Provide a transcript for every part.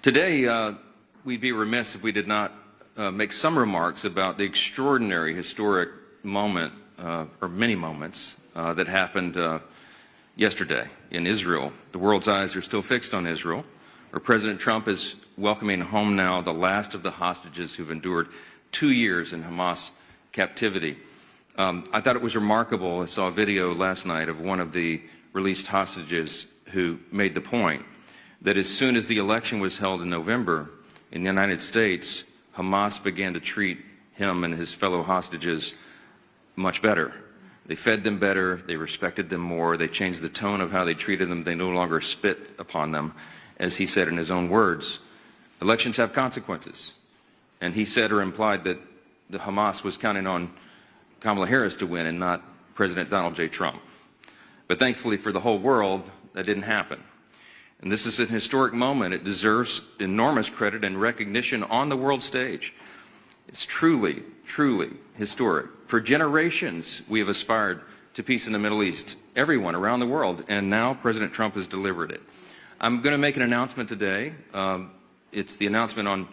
Today, we'd be remiss if we did not make some remarks about the extraordinary historic moment, or many moments, that happened yesterday in Israel. The world's eyes are still fixed on Israel, where President Trump is welcoming home now the last of the hostages who've endured 2 years in Hamas captivity. I thought it was remarkable. I saw a video last night of one of the released hostages who made the point that as soon as the election was held in November in the United States, Hamas began to treat him and his fellow hostages much better. They fed them better, they respected them more, they changed the tone of how they treated them, they no longer spit upon them, as he said in his own words. Elections have consequences. And he said or implied that the Hamas was counting on Kamala Harris to win and not President Donald J. Trump. But thankfully for the whole world, that didn't happen. And this is an historic moment. It deserves enormous credit and recognition on the world stage. It's truly, truly historic. For generations, we have aspired to peace in the Middle East, everyone around the world, and now President Trump has delivered it. I'm going to make an announcement today. It's the announcement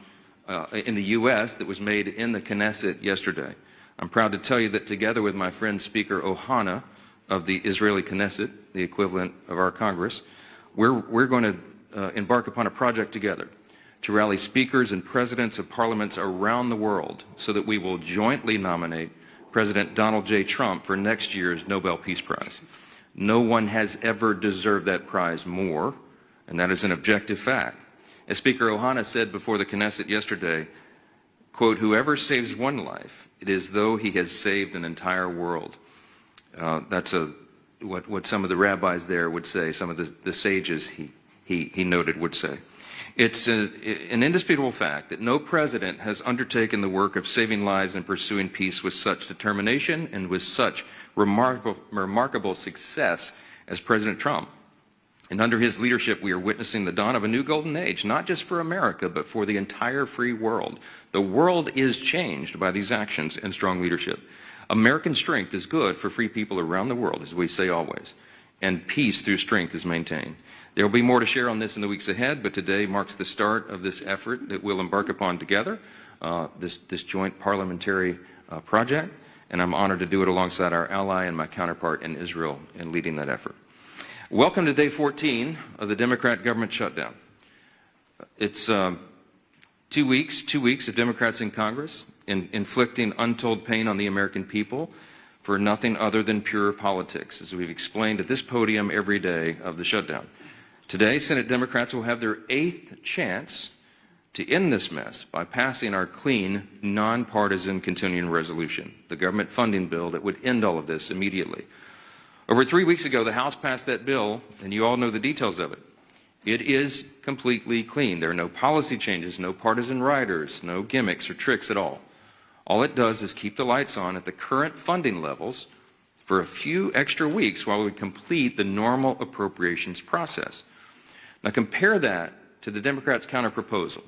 in the U.S. that was made in the Knesset yesterday. I'm proud to tell you that together with my friend Speaker Ohana of the Israeli Knesset, the equivalent of our Congress, we're going to embark upon a project together to rally speakers and presidents of parliaments around the world so that we will jointly nominate President Donald J. Trump for next year's Nobel Peace Prize. No one has ever deserved that prize more, and that is an objective fact. As Speaker Ohana said before the Knesset yesterday, quote, "Whoever saves one life, it is though he has saved an entire world." That's what some of the rabbis there would say, some of the sages he noted would say. It's an indisputable fact that no president has undertaken the work of saving lives and pursuing peace with such determination and with such remarkable success as President Trump. And under his leadership, we are witnessing the dawn of a new golden age, not just for America, but for the entire free world. The world is changed by these actions and strong leadership. American strength is good for free people around the world, as we say always, and peace through strength is maintained. There will be more to share on this in the weeks ahead, but today marks the start of this effort that we'll embark upon together, this joint parliamentary project, and I'm honored to do it alongside our ally and my counterpart in Israel in leading that effort. Welcome to day 14 of the Democrat government shutdown. It's 2 weeks of Democrats in Congress inflicting untold pain on the American people for nothing other than pure politics, as we've explained at this podium every day of the shutdown. Today, Senate Democrats will have their 8th chance to end this mess by passing our clean, nonpartisan continuing resolution, the government funding bill that would end all of this immediately. Over 3 weeks ago, the House passed that bill, and you all know the details of it. It is completely clean. There are no policy changes, no partisan riders, no gimmicks or tricks at all. All it does is keep the lights on at the current funding levels for a few extra weeks while we complete the normal appropriations process. Now compare that to the Democrats' counterproposal.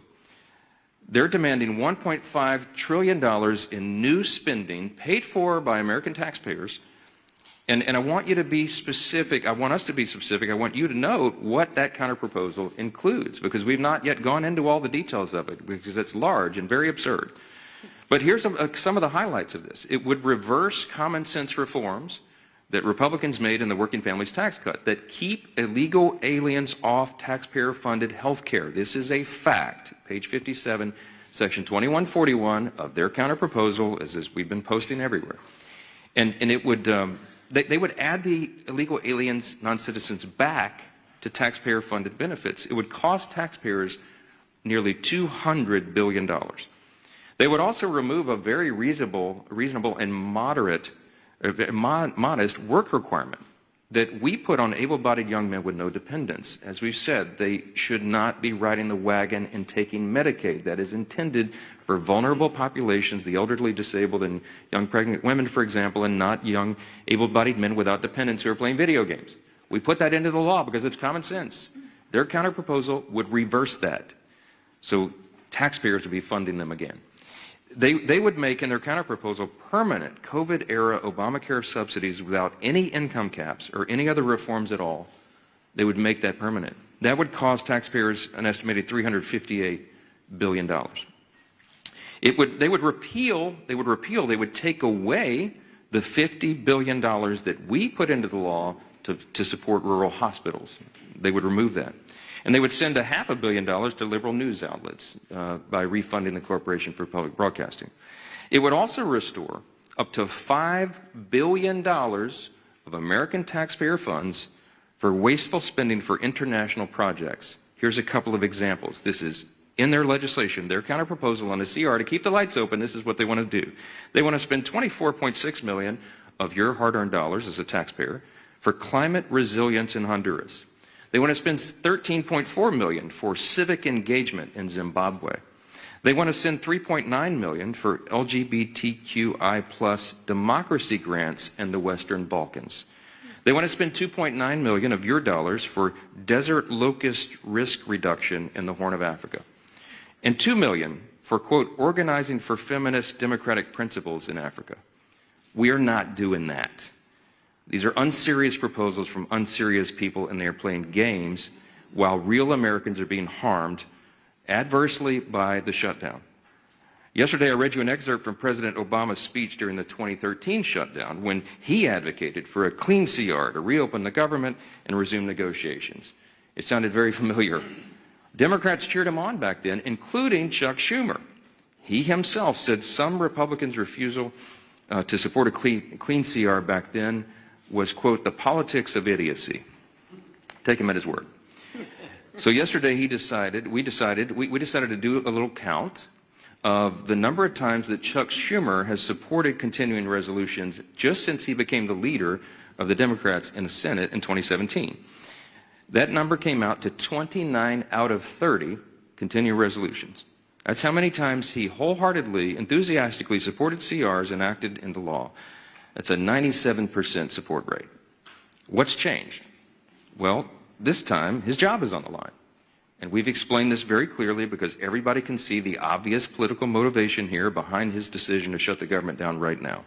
They're demanding $1.5 trillion in new spending paid for by American taxpayers. And I want you to be specific. I want us to be specific. I want you to note what that counterproposal includes, because we've not yet gone into all the details of it, because it's large and very absurd. But here's some of the highlights of this. It would reverse common sense reforms that Republicans made in the working families tax cut that keep illegal aliens off taxpayer-funded health care. This is a fact. Page 57, section 2141 of their counterproposal, as we've been posting everywhere. And it would, they would add the illegal aliens, non-citizens, back to taxpayer-funded benefits. It would cost taxpayers nearly $200 billion. They would also remove a very reasonable and modest work requirement that we put on able-bodied young men with no dependents. As we've said, they should not be riding the wagon and taking Medicaid. That is intended for vulnerable populations, the elderly, disabled, and young pregnant women, for example, and not young able-bodied men without dependents who are playing video games. We put that into the law because it's common sense. Their counterproposal would reverse that. So taxpayers would be funding them again. They would make in their counterproposal permanent COVID-era Obamacare subsidies without any income caps or any other reforms at all. They would make that permanent. That would cost taxpayers an estimated $358 billion. They would take away the $50 billion that we put into the law to support rural hospitals. They would remove that. And they would send $500 million to liberal news outlets by refunding the Corporation for Public Broadcasting. It would also restore up to $5 billion of American taxpayer funds for wasteful spending for international projects. Here's a couple of examples. This is in their legislation, their counterproposal on the CR to keep the lights open. This is what they want to do. They want to spend $24.6 million of your hard-earned dollars as a taxpayer for climate resilience in Honduras. They want to spend $13.4 million for civic engagement in Zimbabwe. They want to send $3.9 million for LGBTQI+ democracy grants in the Western Balkans. They want to spend $2.9 million of your dollars for desert locust risk reduction in the Horn of Africa. And $2 million for, quote, organizing for feminist democratic principles in Africa. We are not doing that. These are unserious proposals from unserious people, and they are playing games while real Americans are being harmed adversely by the shutdown. Yesterday, I read you an excerpt from President Obama's speech during the 2013 shutdown when he advocated for a clean CR to reopen the government and resume negotiations. It sounded very familiar. Democrats cheered him on back then, including Chuck Schumer. He himself said some Republicans' refusal to support a clean CR back then was, quote, the politics of idiocy. Take him at his word. So yesterday we decided to do a little count of the number of times that Chuck Schumer has supported continuing resolutions just since he became the leader of the Democrats in the Senate in 2017. That number came out to 29 out of 30 continuing resolutions. That's how many times he wholeheartedly, enthusiastically supported CRs enacted into law. That's a 97% support rate. What's changed? Well, this time his job is on the line. And we've explained this very clearly because everybody can see the obvious political motivation here behind his decision to shut the government down right now.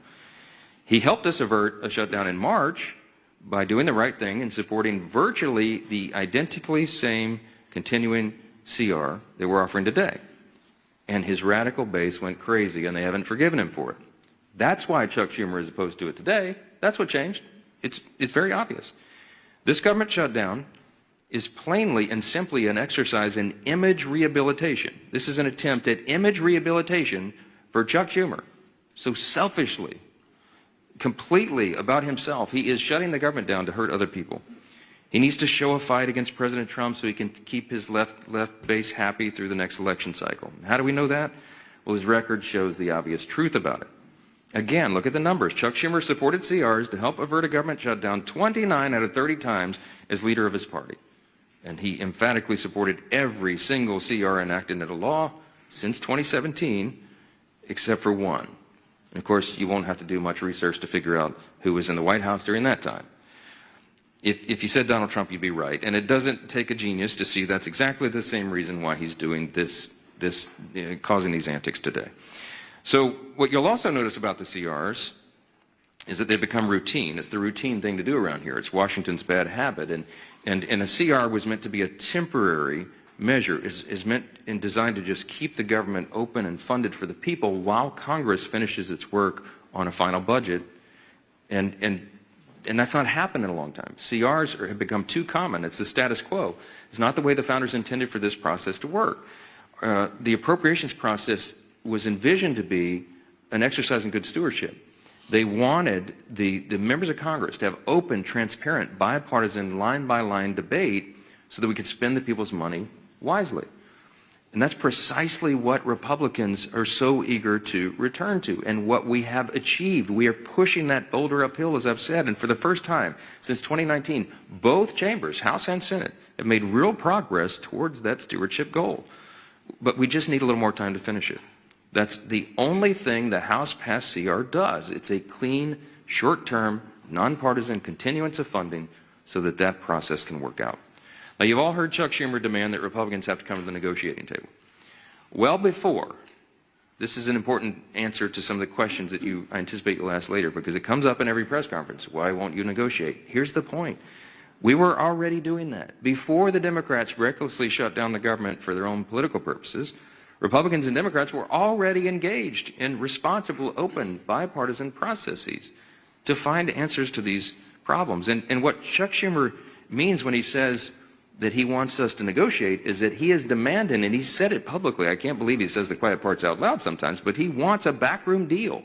He helped us avert a shutdown in March by doing the right thing and supporting virtually the identically same continuing CR that we're offering today. And his radical base went crazy, and they haven't forgiven him for it. That's why Chuck Schumer is opposed to it today. That's what changed. It's very obvious. This government shutdown is plainly and simply an exercise in image rehabilitation. This is an attempt at image rehabilitation for Chuck Schumer. So selfishly, completely about himself, he is shutting the government down to hurt other people. He needs to show a fight against President Trump so he can keep his left base happy through the next election cycle. How do we know that? Well, his record shows the obvious truth about it. Again, look at the numbers. Chuck Schumer supported CRs to help avert a government shutdown 29 out of 30 times as leader of his party. And he emphatically supported every single CR enacted into law since 2017, except for one. And of course, you won't have to do much research to figure out who was in the White House during that time. If you said Donald Trump, you'd be right. And it doesn't take a genius to see that's exactly the same reason why he's doing causing these antics today. So what you'll also notice about the CRs is that they become routine. It's the routine thing to do around here. It's Washington's bad habit. And a CR was meant to be a temporary measure, is meant and designed to just keep the government open and funded for the people while Congress finishes its work on a final budget. And that's not happened in a long time. CRs have become too common. It's the status quo. It's not the way the founders intended for this process to work. The appropriations process was envisioned to be an exercise in good stewardship. They wanted the members of Congress to have open, transparent, bipartisan, line-by-line debate so that we could spend the people's money wisely. And that's precisely what Republicans are so eager to return to and what we have achieved. We are pushing that boulder uphill, as I've said, and for the first time since 2019, both chambers, House and Senate, have made real progress towards that stewardship goal. But we just need a little more time to finish it. That's the only thing the House-passed CR does. It's a clean, short-term, nonpartisan continuance of funding so that that process can work out. Now, you've all heard Chuck Schumer demand that Republicans have to come to the negotiating table. Well before, this is an important answer to some of the questions that I anticipate you'll ask later because it comes up in every press conference. Why won't you negotiate? Here's the point. We were already doing that. Before the Democrats recklessly shut down the government for their own political purposes, Republicans and Democrats were already engaged in responsible, open, bipartisan processes to find answers to these problems. And what Chuck Schumer means when he says that he wants us to negotiate is that he is demanding, and he said it publicly, I can't believe he says the quiet parts out loud sometimes, but he wants a backroom deal.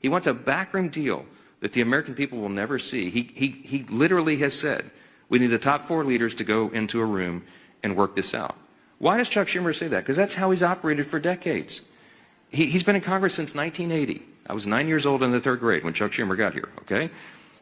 He wants a backroom deal that the American people will never see. He literally has said, we need the top 4 leaders to go into a room and work this out. Why does Chuck Schumer say that? Because that's how he's operated for decades. He's been in Congress since 1980. I was 9 years old in the 3rd grade when Chuck Schumer got here, okay?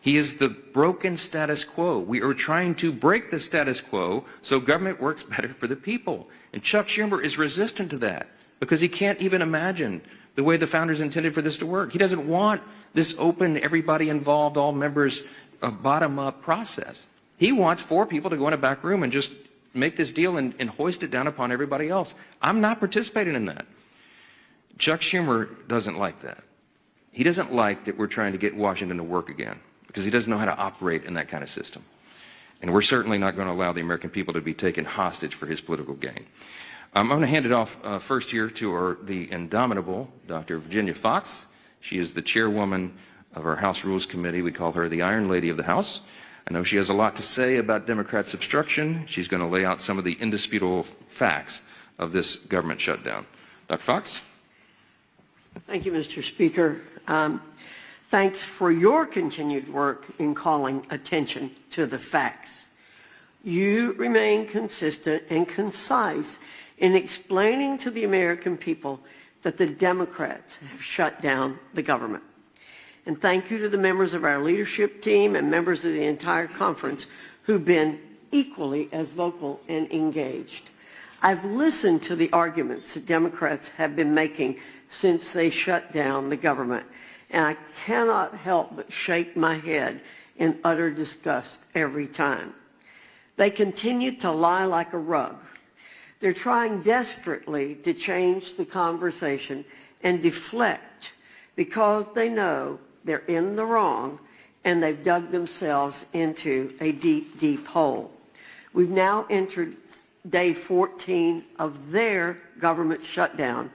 He is the broken status quo. We are trying to break the status quo so government works better for the people. And Chuck Schumer is resistant to that because he can't even imagine the way the founders intended for this to work. He doesn't want this open, everybody involved, all members, bottom-up process. He wants 4 people to go in a back room and just make this deal and hoist it down upon everybody else. I'm not participating in that. Chuck Schumer doesn't like that. He doesn't like that we're trying to get Washington to work again because he doesn't know how to operate in that kind of system. And we're certainly not going to allow the American people to be taken hostage for his political gain. I'm going to hand it off first here to the indomitable Dr. Virginia Fox. She is the chairwoman of our House Rules Committee. We call her the Iron Lady of the House. I know she has a lot to say about Democrats' obstruction. She's going to lay out some of the indisputable facts of this government shutdown. Dr. Fox? Thank you, Mr. Speaker. Thanks for your continued work in calling attention to the facts. You remain consistent and concise in explaining to the American people that the Democrats have shut down the government. And thank you to the members of our leadership team and members of the entire conference who've been equally as vocal and engaged. I've listened to the arguments that Democrats have been making since they shut down the government, and I cannot help but shake my head in utter disgust every time. They continue to lie like a rug. They're trying desperately to change the conversation and deflect because they know they're in the wrong and they've dug themselves into a deep, deep hole. We've now entered day 14 of their government shutdown,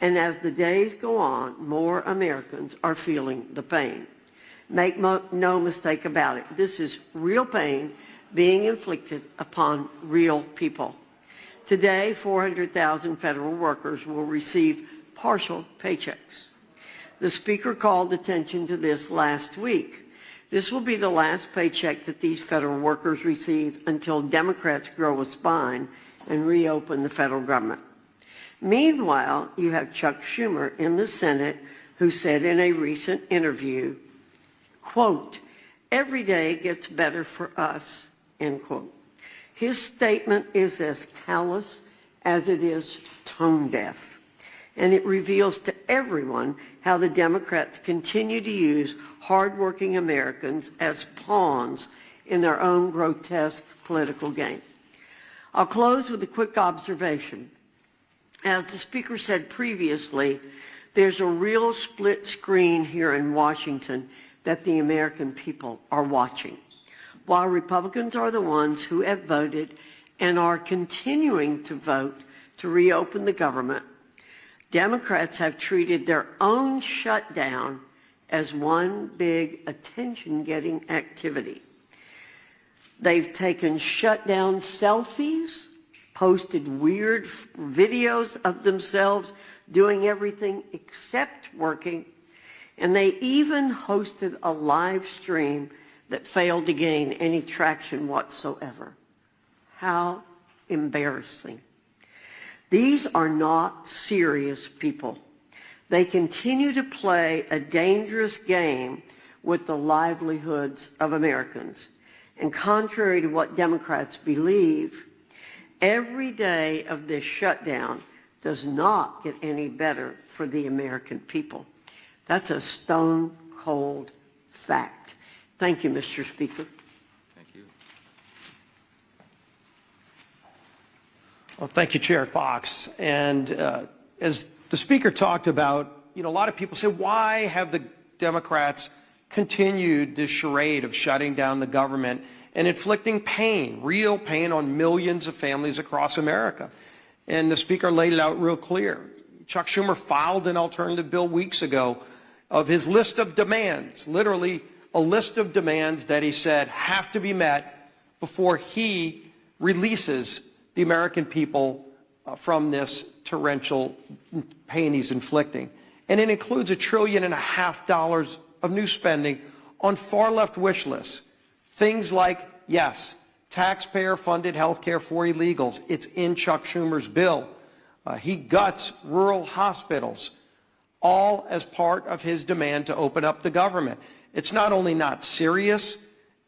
and as the days go on, more Americans are feeling the pain. Make no mistake about it. This is real pain being inflicted upon real people. Today, 400,000 federal workers will receive partial paychecks. The Speaker called attention to this last week. This will be the last paycheck that these federal workers receive until Democrats grow a spine and reopen the federal government. Meanwhile, you have Chuck Schumer in the Senate who said in a recent interview, quote, "Every day gets better for us," end quote. His statement is as callous as it is tone deaf, and it reveals to everyone how the Democrats continue to use hardworking Americans as pawns in their own grotesque political game. I'll close with a quick observation. As the Speaker said previously, there's a real split screen here in Washington that the American people are watching. While Republicans are the ones who have voted and are continuing to vote to reopen the government, Democrats have treated their own shutdown as one big attention-getting activity. They've taken shutdown selfies, posted weird videos of themselves doing everything except working, and they even hosted a live stream that failed to gain any traction whatsoever. How embarrassing. These are not serious people. They continue to play a dangerous game with the livelihoods of Americans. And contrary to what Democrats believe, every day of this shutdown does not get any better for the American people. That's a stone-cold fact. Thank you, Mr. Speaker. Thank you. Well, thank you, Chair Fox. And as the Speaker talked about, a lot of people say, why have the Democrats continued this charade of shutting down the government and inflicting pain, real pain, on millions of families across America. And the Speaker laid it out real clear. Chuck Schumer filed an alternative bill weeks ago of his list of demands, literally a list of demands that he said have to be met before he releases the American people from this torrential pain he's inflicting. And it includes $1.5 trillion of new spending on far-left wish lists. Things like, yes, taxpayer-funded health care for illegals. It's in Chuck Schumer's bill. He guts rural hospitals, all as part of his demand to open up the government. It's not only not serious,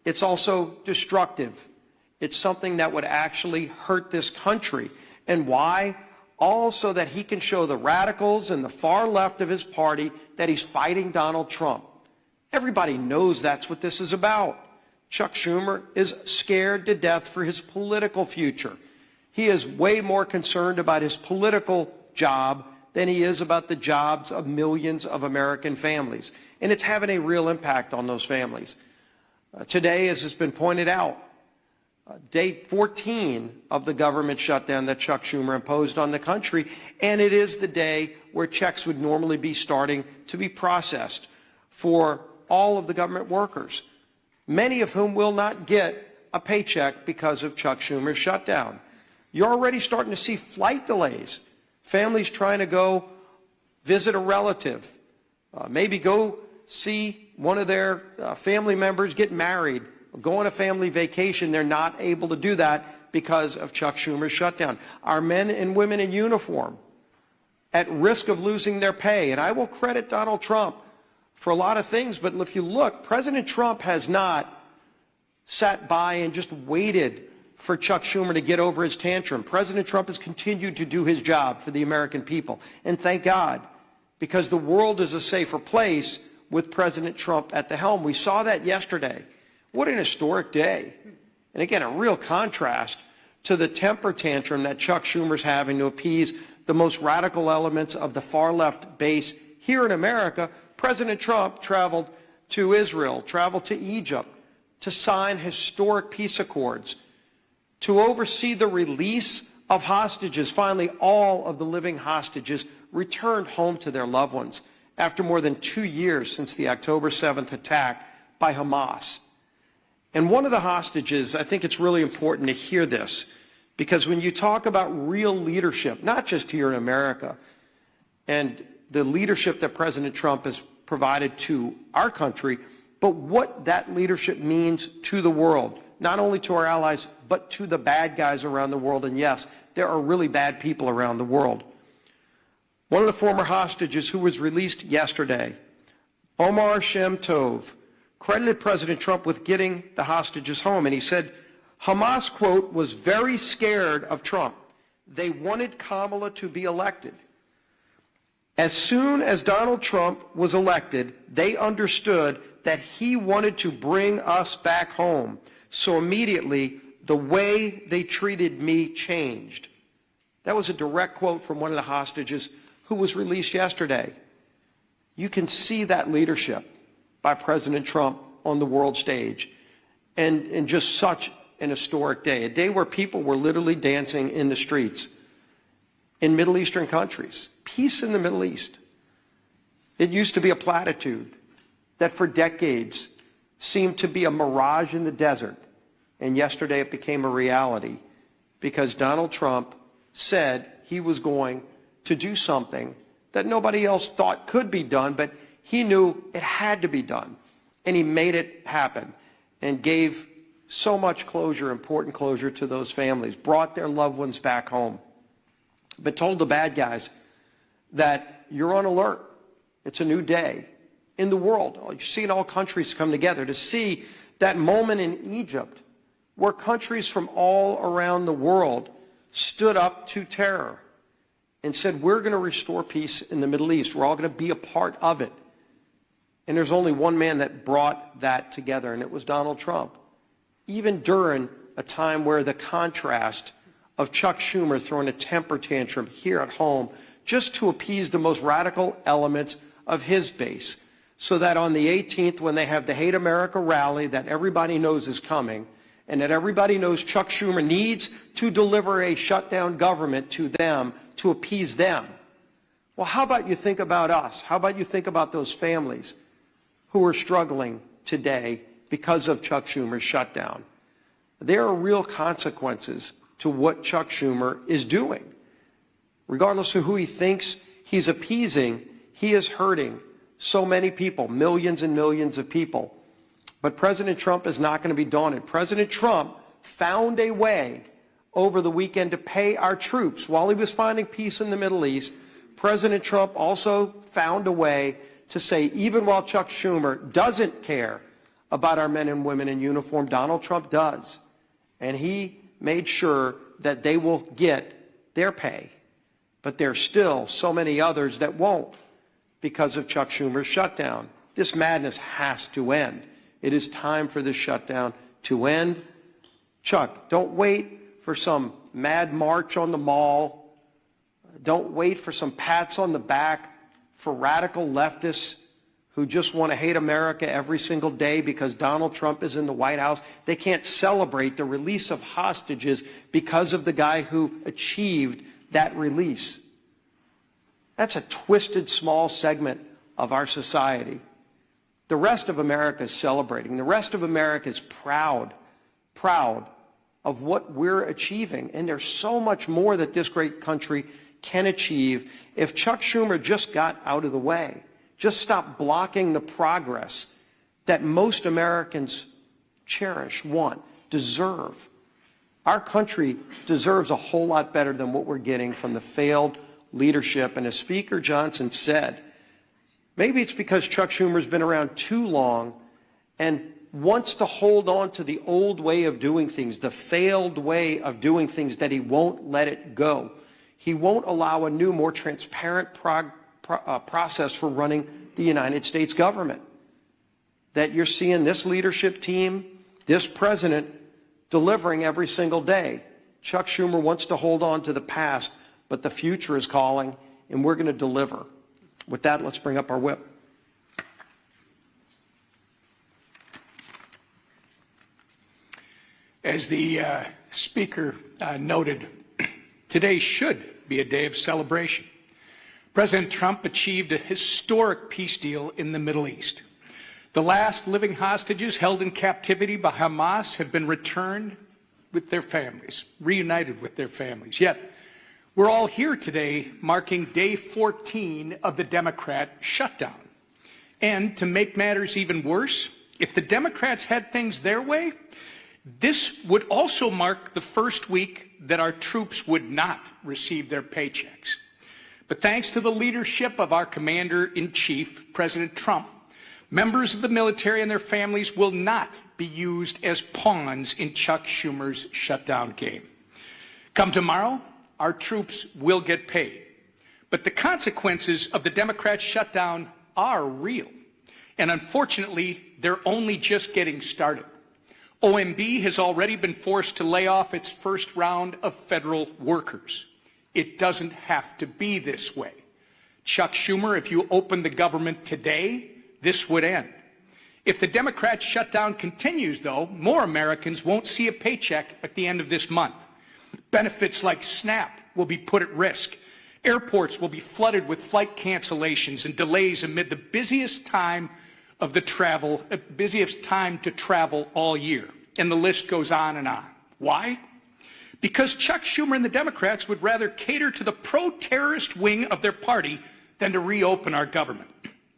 it's also destructive. It's something that would actually hurt this country. And why? All so that he can show the radicals and the far left of his party that he's fighting Donald Trump. Everybody knows that's what this is about. Chuck Schumer is scared to death for his political future. He is way more concerned about his political job than he is about the jobs of millions of American families. And it's having a real impact on those families. Today, as has been pointed out, day 14 of the government shutdown that Chuck Schumer imposed on the country, and it is the day where checks would normally be starting to be processed for all of the government workers, many of whom will not get a paycheck because of Chuck Schumer's shutdown. You're already starting to see flight delays, families trying to go visit a relative, maybe go see one of their family members get married, go on a family vacation. They're not able to do that because of Chuck Schumer's shutdown. Our men and women in uniform at risk of losing their pay. And I will credit Donald Trump for a lot of things, but if you look, President Trump has not sat by and just waited for Chuck Schumer to get over his tantrum. President Trump has continued to do his job for the American people. And thank God, because the world is a safer place with President Trump at the helm. We saw that yesterday. What an historic day. And again, a real contrast to the temper tantrum that Chuck Schumer's having to appease the most radical elements of the far left base here in America. President Trump traveled to Israel, traveled to Egypt to sign historic peace accords, to oversee the release of hostages. Finally, all of the living hostages returned home to their loved ones after more than 2 years since the October 7th attack by Hamas. And one of the hostages, I think it's really important to hear this, because when you talk about real leadership, not just here in America, and the leadership that President Trump has provided to our country, but what that leadership means to the world, not only to our allies, but to the bad guys around the world. And yes, there are really bad people around the world. One of the former hostages who was released yesterday, Omar Shem Tov, credited President Trump with getting the hostages home. And he said, Hamas, quote, was very scared of Trump. They wanted Kamala to be elected. As soon as Donald Trump was elected, they understood that he wanted to bring us back home. So immediately, the way they treated me changed. That was a direct quote from one of the hostages who was released yesterday. You can see that leadership by President Trump on the world stage, and just such an historic day, a day where people were literally dancing in the streets in Middle Eastern countries. Peace in the Middle East. It used to be a platitude that for decades seemed to be a mirage in the desert, and yesterday it became a reality because Donald Trump said he was going to do something that nobody else thought could be done, but he knew it had to be done. And he made it happen and gave so much closure, important closure to those families, brought their loved ones back home, but told the bad guys that you're on alert. It's a new day in the world. You've seen all countries come together to see that moment in Egypt where countries from all around the world stood up to terror and said, we're going to restore peace in the Middle East. We're all going to be a part of it. And there's only one man that brought that together, and it was Donald Trump. Even during a time where the contrast of Chuck Schumer throwing a temper tantrum here at home just to appease the most radical elements of his base, so that on the 18th, when they have the Hate America rally that everybody knows is coming, and that everybody knows Chuck Schumer needs to deliver a shutdown government to them to appease them. Well, how about you think about us? How about you think about those families who are struggling today because of Chuck Schumer's shutdown? There are real consequences to what Chuck Schumer is doing. Regardless of who he thinks he's appeasing, he is hurting so many people, millions and millions of people. But President Trump is not going to be daunted. President Trump found a way over the weekend to pay our troops. While he was finding peace in the Middle East, President Trump also found a way to say, even while Chuck Schumer doesn't care about our men and women in uniform, Donald Trump does. And he made sure that they will get their pay. But there's still so many others that won't because of Chuck Schumer's shutdown. This madness has to end. It is time for this shutdown to end. Chuck, don't wait for some mad march on the mall. Don't wait for some pats on the back for radical leftists who just want to hate America every single day because Donald Trump is in the White House. They can't celebrate the release of hostages because of the guy who achieved that release. That's a twisted small segment of our society. The rest of America is celebrating. The rest of America is proud of what we're achieving. And there's so much more that this great country can achieve if Chuck Schumer just got out of the way. Just stop blocking the progress that most Americans cherish, want, deserve. Our country deserves a whole lot better than what we're getting from the failed leadership. And as Speaker Johnson said, maybe it's because Chuck Schumer's been around too long and wants to hold on to the old way of doing things, the failed way of doing things, that he won't let it go. He won't allow a new, more transparent process for running the United States government. That you're seeing this leadership team, this president, delivering every single day. Chuck Schumer wants to hold on to the past, but the future is calling, and we're going to deliver. With that, let's bring up our whip. As the Speaker noted, today should be a day of celebration. President Trump achieved a historic peace deal in the Middle East. The last living hostages held in captivity by Hamas have been returned with their families, reunited with their families. Yet, we're all here today marking day 14 of the Democrat shutdown. And to make matters even worse, if the Democrats had things their way, this would also mark the first week that our troops would not receive their paychecks. But thanks to the leadership of our Commander-in-Chief, President Trump, members of the military and their families will not be used as pawns in Chuck Schumer's shutdown game. Come tomorrow, our troops will get paid. But the consequences of the Democrat shutdown are real. And unfortunately, they're only just getting started. OMB has already been forced to lay off its first round of federal workers. It doesn't have to be this way. Chuck Schumer, if you open the government today, this would end. If the Democrat shutdown continues, though, more Americans won't see a paycheck at the end of this month. Benefits like SNAP will be put at risk. Airports will be flooded with flight cancellations and delays amid the busiest time to travel all year. And the list goes on and on. Why? Because Chuck Schumer and the Democrats would rather cater to the pro-terrorist wing of their party than to reopen our government.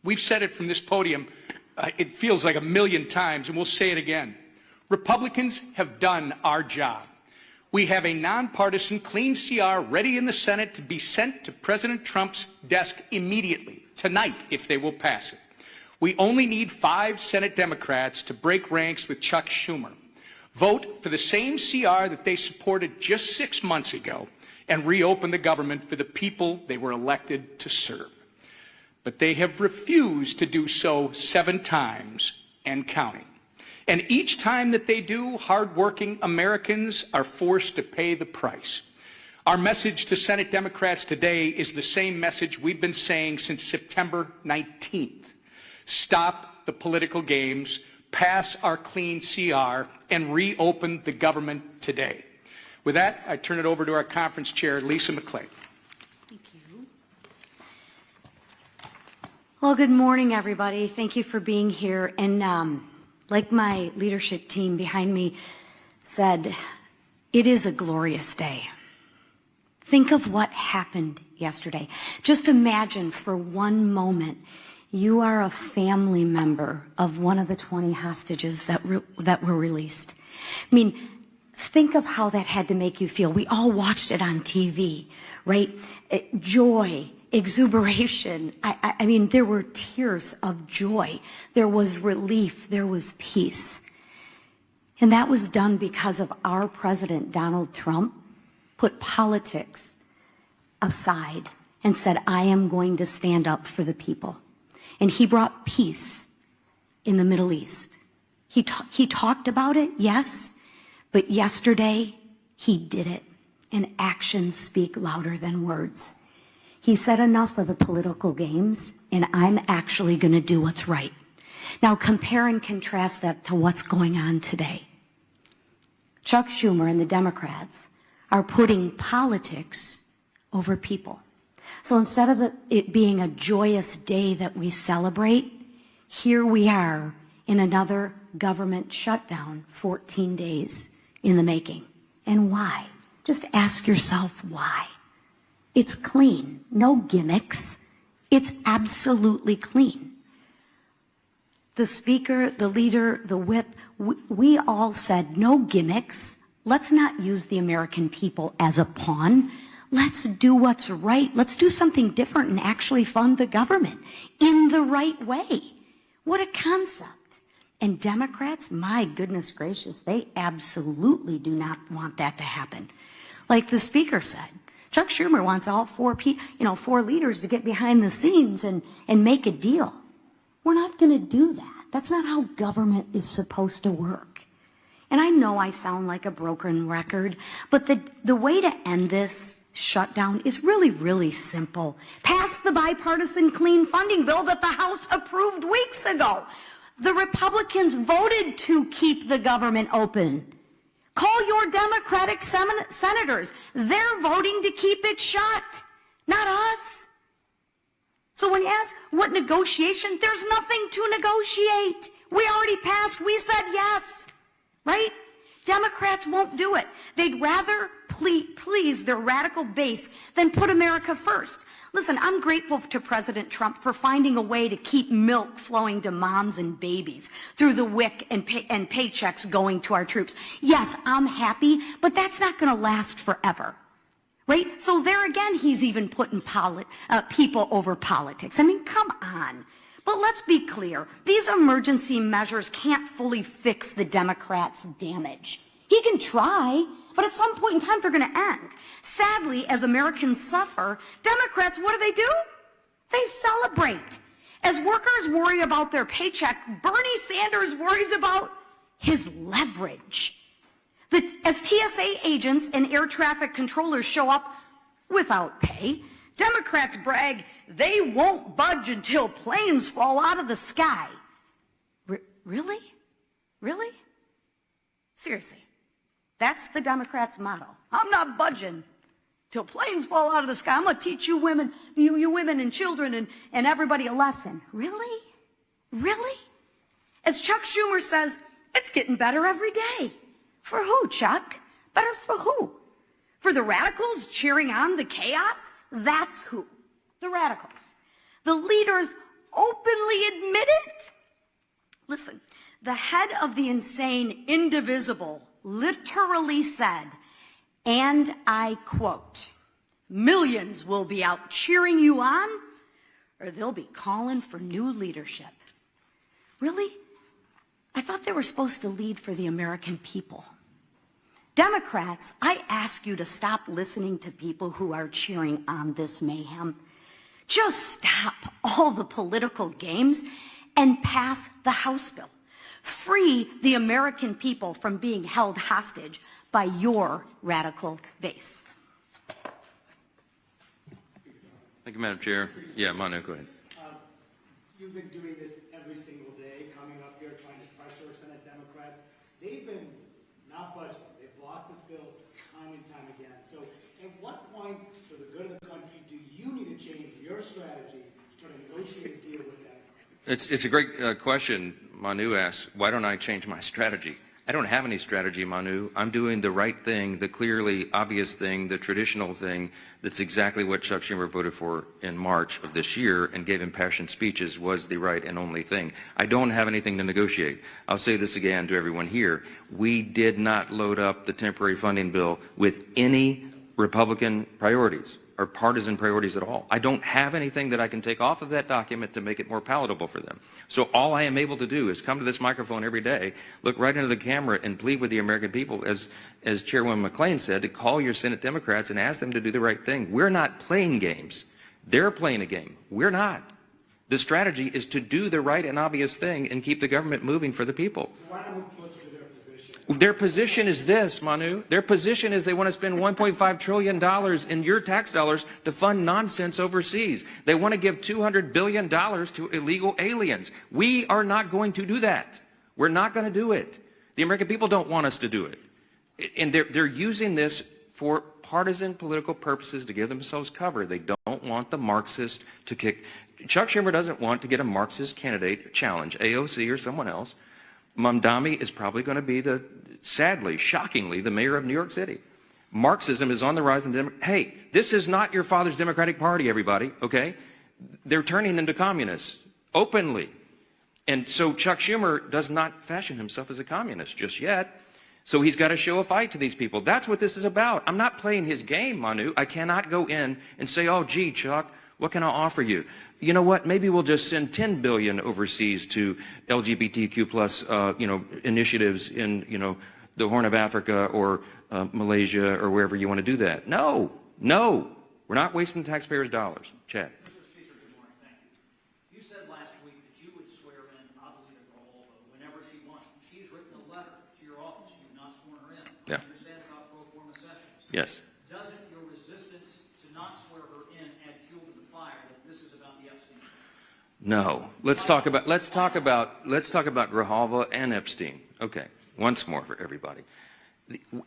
We've said it from this podium, it feels like 1,000,000 times, and we'll say it again. Republicans have done our job. We have a nonpartisan clean CR ready in the Senate to be sent to President Trump's desk immediately, tonight, if they will pass it. We only need 5 Senate Democrats to break ranks with Chuck Schumer, vote for the same CR that they supported just 6 months ago, and reopen the government for the people they were elected to serve. But they have refused to do so 7 times and counting. And each time that they do, hardworking Americans are forced to pay the price. Our message to Senate Democrats today is the same message we've been saying since September 19th. Stop the political games, pass our clean CR, and reopen the government today. With that, I turn it over to our conference chair, Lisa McClay. Thank you. Well, good morning, everybody. Thank you for being here. And like my leadership team behind me said, it is a glorious day. Think of what happened yesterday. Just imagine for one moment you are a family member of one of the 20 hostages that were released. I mean, think of how that had to make you feel. We all watched it on TV, right? Joy, exuberation. I mean, there were tears of joy. There was relief. There was peace. And that was done because of our president, Donald Trump, put politics aside and said, I am going to stand up for the people. And he brought peace in the Middle East. He talked about it, yes, but yesterday he did it. And actions speak louder than words. He said enough of the political games, and I'm actually going to do what's right. Now compare and contrast that to what's going on today. Chuck Schumer and the Democrats are putting politics over people. So instead of it being a joyous day that we celebrate, here we are in another government shutdown, 14 days in the making. And why? Just ask yourself why. It's clean, no gimmicks. It's absolutely clean. The speaker, the leader, the whip, we all said no gimmicks. Let's not use the American people as a pawn. Let's do what's right. Let's do something different and actually fund the government in the right way. What a concept. And Democrats, my goodness gracious, they absolutely do not want that to happen. Like the speaker said, Chuck Schumer wants all four leaders to get behind the scenes and make a deal. We're not going to do that. That's not how government is supposed to work. And I know I sound like a broken record, but the way to end this shutdown is really, really simple. Pass the bipartisan clean funding bill that the House approved weeks ago. The Republicans voted to keep the government open. Call your Democratic senators. They're voting to keep it shut, not us. So when you ask what negotiation, there's nothing to negotiate. We already passed. We said yes, right? Democrats won't do it. They'd rather please their radical base than put America first. Listen, I'm grateful to President Trump for finding a way to keep milk flowing to moms and babies through the WIC and paychecks going to our troops. Yes, I'm happy, but that's not going to last forever. Right? So there again, he's even putting people over politics. I mean, come on. But let's be clear. These emergency measures can't fully fix the Democrats' damage. He can try, but at some point in time, they're going to end. Sadly, as Americans suffer, Democrats, what do? They celebrate. As workers worry about their paycheck, Bernie Sanders worries about his leverage. As TSA agents and air traffic controllers show up without pay, Democrats brag they won't budge until planes fall out of the sky. Really? Really? Seriously. That's the Democrats' motto. I'm not budging till planes fall out of the sky. I'm going to teach you women, you women and children and everybody a lesson. Really? Really? As Chuck Schumer says, it's getting better every day. For who, Chuck? Better for who? For the radicals cheering on the chaos? That's who. The radicals. The leaders openly admit it. Listen, the head of the insane indivisible literally said, and I quote, millions will be out cheering you on, or they'll be calling for new leadership. Really? I thought they were supposed to lead for the American people. Democrats, I ask you to stop listening to people who are cheering on this mayhem. Just stop all the political games and pass the House bill. Free the American people from being held hostage by your radical base. Thank you, Madam Chair. Yeah, Manu, go ahead. You've been doing this every single day, coming up here trying to pressure they've been not budging. They've blocked this bill time and time again. So at what point, for the good of the country, do you need to change your strategy to try to negotiate a deal with them? It's a great question. Manu asks, why don't I change my strategy? I don't have any strategy, Manu. I'm doing the right thing, the clearly obvious thing, the traditional thing. That's exactly what Chuck Schumer voted for in March of this year and gave impassioned speeches was the right and only thing. I don't have anything to negotiate. I'll say this again to everyone here. We did not load up the temporary funding bill with any Republican priorities or partisan priorities at all. I don't have anything that I can take off of that document to make it more palatable for them. So all I am able to do is come to this microphone every day, look right into the camera and plead with the American people, as Chairwoman McClain said, to call your Senate Democrats and ask them to do the right thing. We're not playing games. They're playing a game. We're not. The strategy is to do the right and obvious thing and keep the government moving for the people. Why not move closer to their position? Their position is this, Manu. Their position is they want to spend $1.5 trillion in your tax dollars to fund nonsense overseas. They want to give $200 billion to illegal aliens. We are not going to do that. We're not going to do it. The American people don't want us to do it. And they're using this for partisan political purposes to give themselves cover. They don't want the Marxist to kick. Chuck Schumer doesn't want to get a Marxist candidate challenge, AOC or someone else. Mamdani is probably going to be sadly, shockingly, the mayor of New York City. Marxism is on the rise. Hey, this is not your father's Democratic Party, everybody, okay? They're turning into communists openly. And so Chuck Schumer does not fashion himself as a communist just yet. So he's got to show a fight to these people. That's what this is about. I'm not playing his game, Manu. I cannot go in and say, oh, gee, Chuck, what can I offer you? You know what? Maybe we'll just send $10 billion overseas to LGBTQ plus, initiatives in, the Horn of Africa or Malaysia or wherever you want to do that. No, we're not wasting taxpayers' dollars. Chad. Mr. Speaker, good morning. Thank you. You said last week that you would swear in Adelita Golova whenever she wants. She's written a letter to your office. You've not sworn her in. Yeah. I understand about pro forma sessions. Yes. Doesn't your resistance to not swear her in add fuel to the fire that this is about the Epstein? No. Let's talk about Grijalva and Epstein. Okay. Once more for everybody.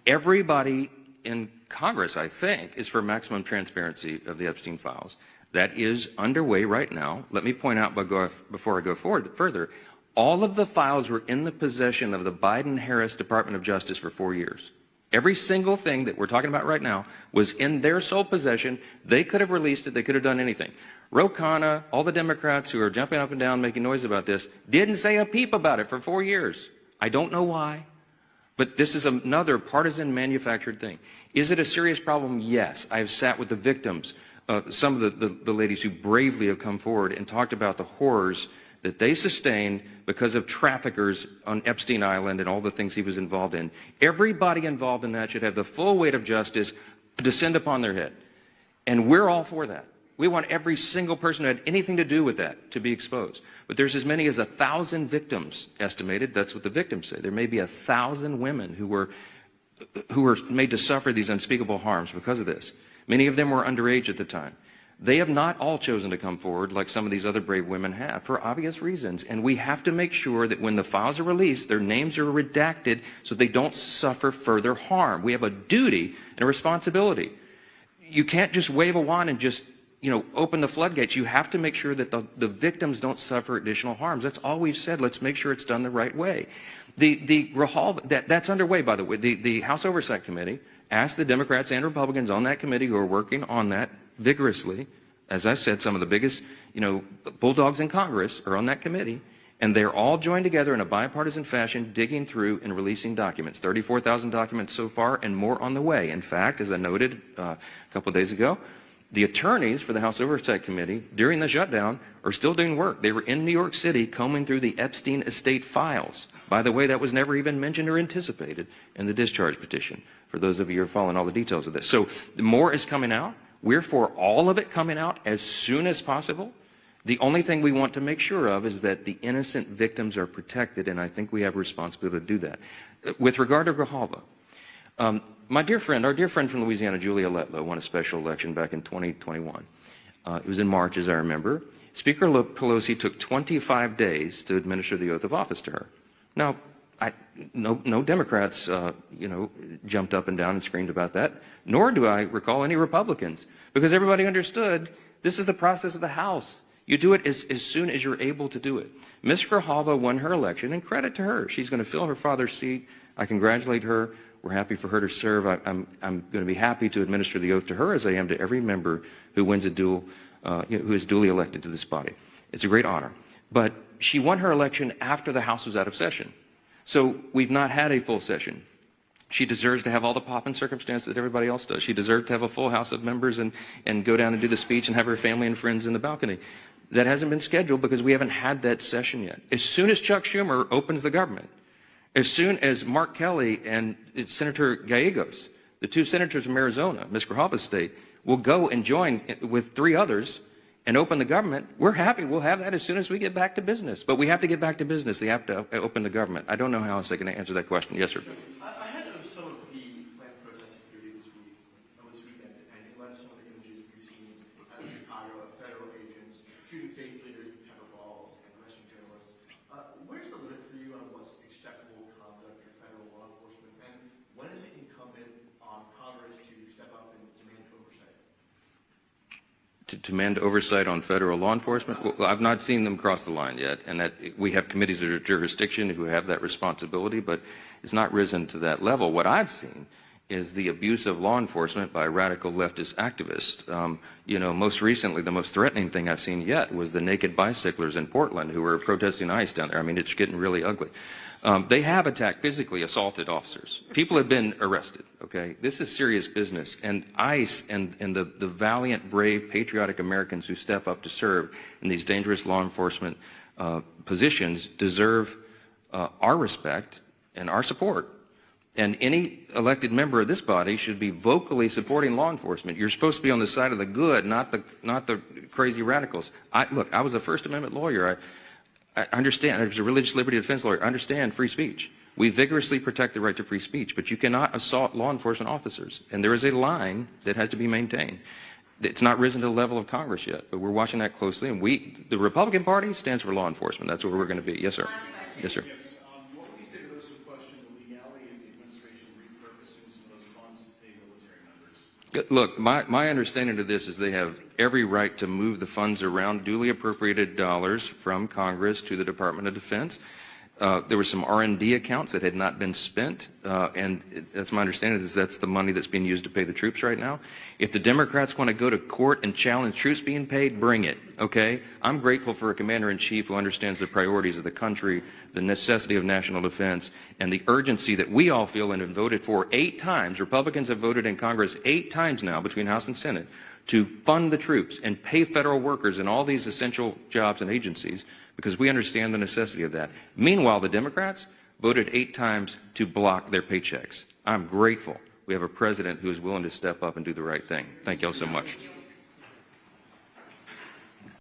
Everybody in Congress, I think, is for maximum transparency of the Epstein files. That is underway right now. Let me point out before I go further, all of the files were in the possession of the Biden-Harris Department of Justice for 4 years. Every single thing that we're talking about right now was in their sole possession. They could have released it. They could have done anything. Ro Khanna, all the Democrats who are jumping up and down making noise about this, didn't say a peep about it for 4 years. I don't know why, but this is another partisan manufactured thing. Is it a serious problem? Yes. I've sat with the victims, some of the ladies who bravely have come forward and talked about the horrors that they sustained because of traffickers on Epstein Island and all the things he was involved in. Everybody involved in that should have the full weight of justice descend upon their head. And we're all for that. We want every single person who had anything to do with that to be exposed. But there's as many as 1,000 victims estimated. That's what the victims say. There may be 1,000 women who were made to suffer these unspeakable harms because of this. Many of them were underage at the time. They have not all chosen to come forward like some of these other brave women have for obvious reasons. And we have to make sure that when the files are released, their names are redacted so they don't suffer further harm. We have a duty and a responsibility. You can't just wave a wand and just open the floodgates. You have to make sure that the victims don't suffer additional harms. That's all we've said. Let's make sure it's done the right way. That's underway, by the way. The House Oversight Committee asked the Democrats and Republicans on that committee who are working on that vigorously. As I said, some of the biggest, bulldogs in Congress are on that committee, and they're all joined together in a bipartisan fashion, digging through and releasing documents. 34,000 documents so far, and more on the way. In fact, as I noted a couple of days ago, the attorneys for the House Oversight Committee during the shutdown are still doing work. They were in New York City combing through the Epstein estate files. By the way, that was never even mentioned or anticipated in the discharge petition, for those of you who are following all the details of this. So more is coming out. We're for all of it coming out as soon as possible. The only thing we want to make sure of is that the innocent victims are protected, and I think we have a responsibility to do that. With regard to Grijalva, our dear friend from Louisiana, Julia Letlow, won a special election back in 2021. It was in March, as I remember. Speaker Pelosi took 25 days to administer the oath of office to her. Now, No Democrats, jumped up and down and screamed about that, nor do I recall any Republicans, because everybody understood this is the process of the House. You do it as soon as you're able to do it. Ms. Grijalva won her election, and credit to her. She's going to fill her father's seat. I congratulate her. We're happy for her to serve. I'm going to be happy to administer the oath to her as I am to every member who wins who is duly elected to this body. It's a great honor. But she won her election after the House was out of session. So we've not had a full session. She deserves to have all the pomp and circumstance that everybody else does. She deserves to have a full House of members and go down and do the speech and have her family and friends in the balcony. That hasn't been scheduled because we haven't had that session yet. As soon as Chuck Schumer opens the government, as soon as Mark Kelly and Senator Gallegos, the two senators from Arizona, Ms. Grijalva's state, will go and join with 3 others and open the government, we're happy. We'll have that as soon as we get back to business. But we have to get back to business. They have to open the government. I don't know how else I can answer that question. Yes, sir. I had some of the planned protest activity this weekend, and in light of some of the images we've seen out of Chicago of federal agents shooting faith leaders with pepper balls and arresting journalists, where's the limit for you on what's acceptable conduct for federal law enforcement, and when is it incumbent on Congress to step up and demand oversight? To demand oversight on federal law enforcement? Well, I've not seen them cross the line yet, and that we have committees of jurisdiction who have that responsibility, but it's not risen to that level. What I've seen is the abuse of law enforcement by radical leftist activists. Most recently, the most threatening thing I've seen yet was the naked bicyclers in Portland who were protesting ICE down there. I mean, it's getting really ugly. They have attacked, physically assaulted officers. People have been arrested, okay? This is serious business. And ICE and the valiant, brave, patriotic Americans who step up to serve in these dangerous law enforcement positions deserve our respect and our support. And any elected member of this body should be vocally supporting law enforcement. You're supposed to be on the side of the good, not the crazy radicals. Look, I was a First Amendment lawyer. I understand. I was a religious liberty defense lawyer. I understand free speech. We vigorously protect the right to free speech, but you cannot assault law enforcement officers. And there is a line that has to be maintained. It's not risen to the level of Congress yet, but we're watching that closely. And the Republican Party stands for law enforcement. That's what we're going to be. Yes, sir. Yes, sir. What would you say to those who question the legality of the administration repurposing some of those funds to pay military members? Look, my understanding of this is they have every right to move the funds around, duly appropriated dollars from Congress to the Department of Defense. There were some R&D accounts that had not been spent, and that's my understanding is that's the money that's being used to pay the troops right now. If the Democrats want to go to court and challenge troops being paid, bring it, okay? I'm grateful for a commander-in-chief who understands the priorities of the country, the necessity of national defense, and the urgency that we all feel and have voted for 8 times. Republicans have voted in Congress 8 times now between House and Senate to fund the troops and pay federal workers in all these essential jobs and agencies because we understand the necessity of that. Meanwhile, the Democrats voted 8 times to block their paychecks. I'm grateful we have a president who is willing to step up and do the right thing. Thank you all so much.